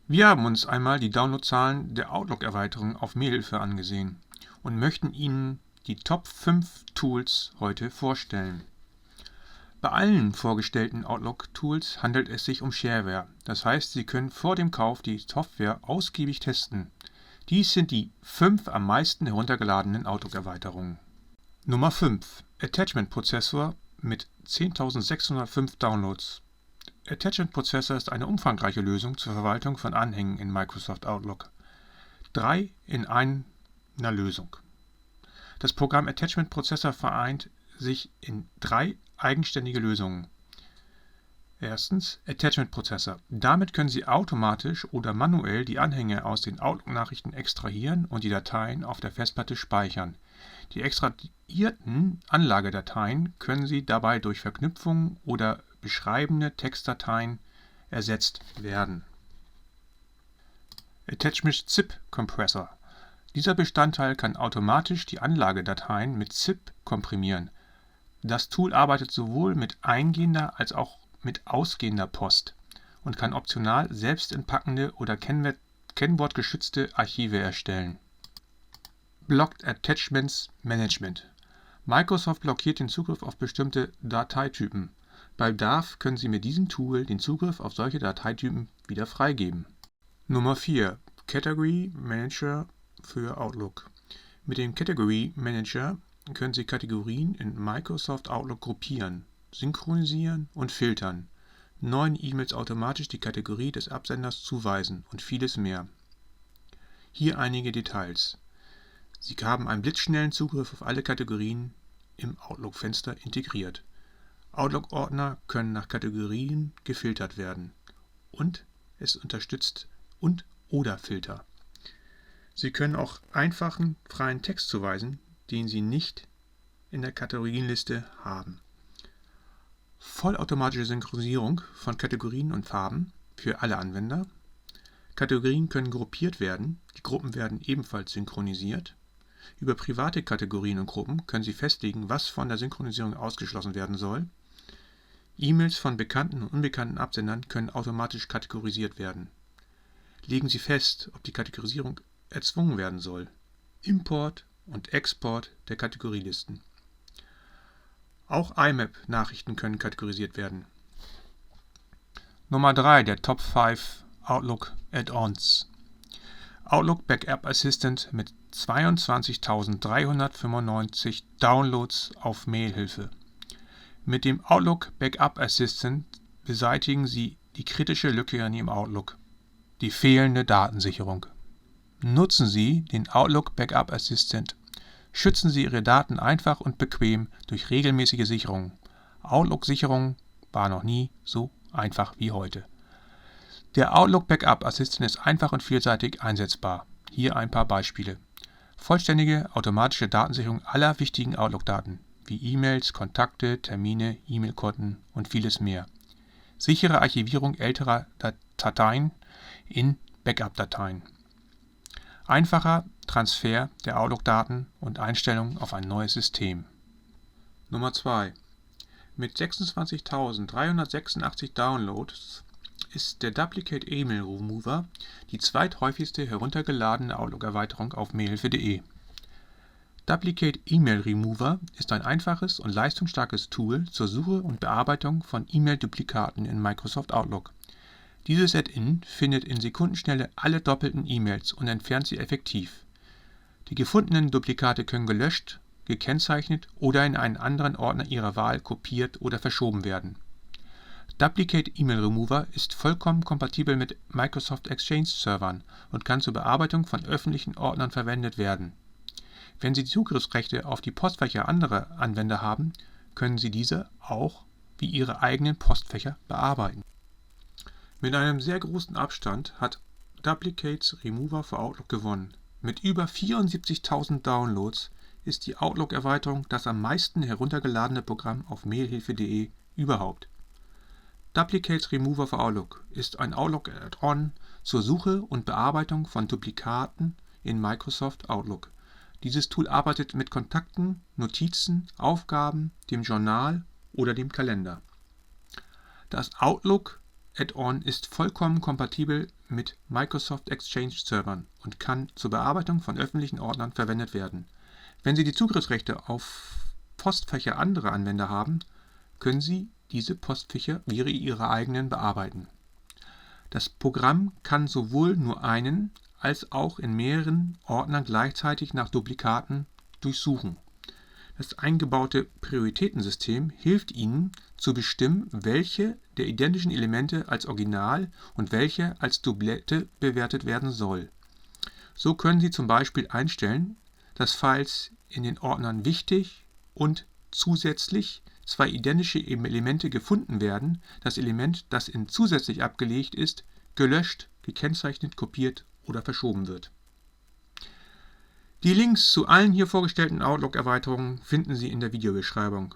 Wir haben uns einmal die Downloadzahlen der Outlook-Erweiterung auf Mailhilfe angesehen und möchten Ihnen die Top 5 Tools heute vorstellen. Bei allen vorgestellten Outlook-Tools handelt es sich um Shareware, das heißt, Sie können vor dem Kauf die Software ausgiebig testen. Dies sind die 5 am meisten heruntergeladenen Outlook-Erweiterungen. Nummer 5: Attachment Processor mit 10.605 Downloads. Attachment Processor ist eine umfangreiche Lösung zur Verwaltung von Anhängen in Microsoft Outlook. 3 in einer Lösung. Das Programm Attachment Processor vereint sich in 3 eigenständige Lösungen. Erstens Attachment Processor. Damit können Sie automatisch oder manuell die Anhänge aus den Outlook-Nachrichten extrahieren und die Dateien auf der Festplatte speichern. Die extrahierten Anlagedateien können Sie dabei durch Verknüpfungen oder beschreibende Textdateien ersetzt werden. Attachment ZIP Compressor. Dieser Bestandteil kann automatisch die Anlagedateien mit ZIP komprimieren. Das Tool arbeitet sowohl mit eingehender als auch mit ausgehender Post und kann optional selbst entpackende oder kennwortgeschützte Archive erstellen. Blocked Attachments Management. Microsoft blockiert den Zugriff auf bestimmte Dateitypen. Bei Bedarf können Sie mit diesem Tool den Zugriff auf solche Dateitypen wieder freigeben. Nummer 4: Category Manager für Outlook. Mit dem Category Manager können Sie Kategorien in Microsoft Outlook gruppieren, synchronisieren und filtern, neuen E-Mails automatisch die Kategorie des Absenders zuweisen und vieles mehr. Hier einige Details. Sie haben einen blitzschnellen Zugriff auf alle Kategorien im Outlook-Fenster integriert. Outlook-Ordner können nach Kategorien gefiltert werden und es unterstützt und/oder Filter. Sie können auch einfachen, freien Text zuweisen, den Sie nicht in der Kategorienliste haben. Vollautomatische Synchronisierung von Kategorien und Farben für alle Anwender. Kategorien können gruppiert werden, die Gruppen werden ebenfalls synchronisiert. Über private Kategorien und Gruppen können Sie festlegen, was von der Synchronisierung ausgeschlossen werden soll. E-Mails von bekannten und unbekannten Absendern können automatisch kategorisiert werden. Legen Sie fest, ob die Kategorisierung erzwungen werden soll. Import und Export der Kategorielisten. Auch IMAP-Nachrichten können kategorisiert werden. Nummer 3: der Top 5 Outlook Add-ons. Outlook Backup Assistant mit 22.395 Downloads auf Mailhilfe. Mit dem Outlook Backup Assistant beseitigen Sie die kritische Lücke in Ihrem Outlook, die fehlende Datensicherung. Nutzen Sie den Outlook Backup Assistant. Schützen Sie Ihre Daten einfach und bequem durch regelmäßige Sicherung. Outlook-Sicherung war noch nie so einfach wie heute. Der Outlook Backup Assistant ist einfach und vielseitig einsetzbar. Hier ein paar Beispiele. Vollständige automatische Datensicherung aller wichtigen Outlook-Daten, wie E-Mails, Kontakte, Termine, E-Mail-Konten und vieles mehr. Sichere Archivierung älterer Dateien in Backup-Dateien. Einfacher Transfer der Outlook-Daten und Einstellungen auf ein neues System. Nummer 2: Mit 26.386 Downloads ist der Duplicate Email Remover die zweithäufigste heruntergeladene Outlook-Erweiterung auf mailhilfe.de. Duplicate Email Remover ist ein einfaches und leistungsstarkes Tool zur Suche und Bearbeitung von E-Mail-Duplikaten in Microsoft Outlook. Dieses Add-in findet in Sekundenschnelle alle doppelten E-Mails und entfernt sie effektiv. Die gefundenen Duplikate können gelöscht, gekennzeichnet oder in einen anderen Ordner Ihrer Wahl kopiert oder verschoben werden. Duplicate Email Remover ist vollkommen kompatibel mit Microsoft Exchange Servern und kann zur Bearbeitung von öffentlichen Ordnern verwendet werden. Wenn Sie Zugriffsrechte auf die Postfächer anderer Anwender haben, können Sie diese auch wie Ihre eigenen Postfächer bearbeiten. Mit einem sehr großen Abstand hat Duplicate Remover für Outlook gewonnen. Mit über 74.000 Downloads ist die Outlook-Erweiterung das am meisten heruntergeladene Programm auf mailhilfe.de überhaupt. Duplicate Remover für Outlook ist ein Outlook-Add-on zur Suche und Bearbeitung von Duplikaten in Microsoft Outlook. Dieses Tool arbeitet mit Kontakten, Notizen, Aufgaben, dem Journal oder dem Kalender. Das Outlook Add-on ist vollkommen kompatibel mit Microsoft Exchange Servern und kann zur Bearbeitung von öffentlichen Ordnern verwendet werden. Wenn Sie die Zugriffsrechte auf Postfächer anderer Anwender haben, können Sie diese Postfächer wie Ihre eigenen bearbeiten. Das Programm kann sowohl nur einen als auch in mehreren Ordnern gleichzeitig nach Duplikaten durchsuchen. Das eingebaute Prioritätensystem hilft Ihnen zu bestimmen, welche der identischen Elemente als Original und welche als Doublette bewertet werden soll. So können Sie zum Beispiel einstellen, dass falls in den Ordnern wichtig und zusätzlich zwei identische Elemente gefunden werden, das Element, das in zusätzlich abgelegt ist, gelöscht, gekennzeichnet, kopiert oder verschoben wird. Die Links zu allen hier vorgestellten Outlook-Erweiterungen finden Sie in der Videobeschreibung.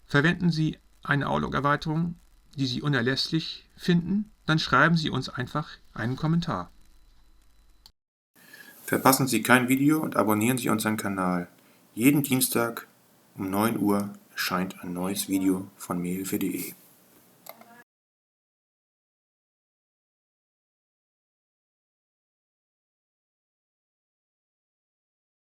Verwenden Sie eine Outlook-Erweiterung, die Sie unerlässlich finden, dann schreiben Sie uns einfach einen Kommentar. Verpassen Sie kein Video und abonnieren Sie unseren Kanal. Jeden Dienstag um 9 Uhr erscheint ein neues Video von mailhilfe.de.